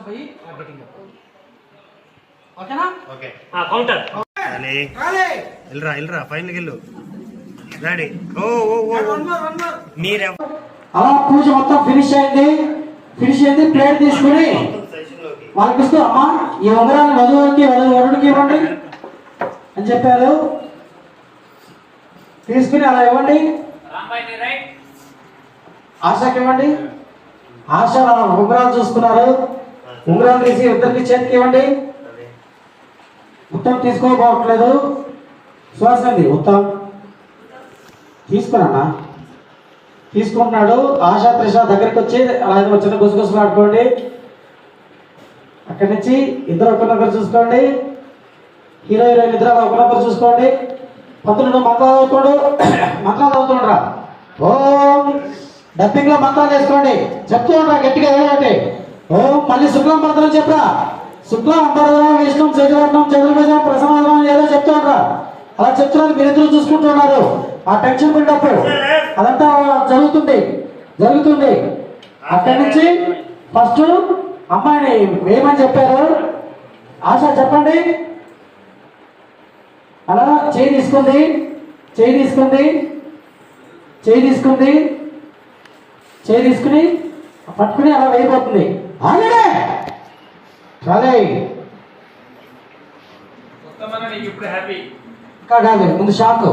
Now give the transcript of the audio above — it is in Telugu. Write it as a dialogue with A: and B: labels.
A: పోయి గెటింగ్ ఓకేనా?
B: ఓకే కౌంటర్ వెళ్ళరా వెళ్ళరా ఫైనల్కి వెళ్ళు రెడీ. ఓ ఓ ఓ మీరే
A: అలా పూజ మొత్తం ఫినిష్ అయింది. ప్లేట్ తీసుకుని వాళ్ళకి ఇస్తూ అమ్మా ఈ ఉంగరాన్ని వధువుడికి ఇవ్వండి అని చెప్పారు. తీసుకుని అలా ఇవ్వండి. ఆశకి ఇవ్వండి. ఆశ ఉంగరాలు చూసుకున్నారు. ఉంగరాలు తీసి ఇద్దరికి చేతికి ఇవ్వండి. ఉత్తమ్ తీసుకోబోవట్లేదు. శ్వాస అండి ఉత్తమ్ తీసుకున్నా తీసుకుంటున్నాడు. ఆశా త్రిష దగ్గరికి వచ్చి అలా చిన్న గుసగుసలు ఆడుకోండి. అక్కడి నుంచి ఇద్దరు ఒకరినొకరు చూసుకోండి. హీరో హీరోయిన్ ఇద్దరు ఒకరినొకరు చూసుకోండి. పంతులు మంత్రాలు అవుతుండ్రా. ఓం డబ్బింగ్ లో మంత్రాలు వేసుకోండి. చెప్తూ ఉండరా గట్టిగా ఏదోటి. ఓం మళ్ళీ శుక్లం మంత్రం చెప్పరా. శుక్లం అంబరదనం విష్ణు చతుర్వర్ణం చతుర్భుజం ప్రసమాదనం ఏదో చెప్తూ ఉండరా. అలా చెప్తున్నారు. మీరిద్దరు చూసుకుంటూ ఉన్నారు. ఆ టెన్షన్ పడినప్పుడు అదంతా జరుగుతుంది. అక్కడి నుంచి ఫస్ట్ అమ్మాయిని వేయమని చెప్పారు. ఆశ చెప్పండి. అలా చేయి తీసుకుని పట్టుకుని అలా వేయబోతుంది. ఇంకా కాదు ముందు షాక్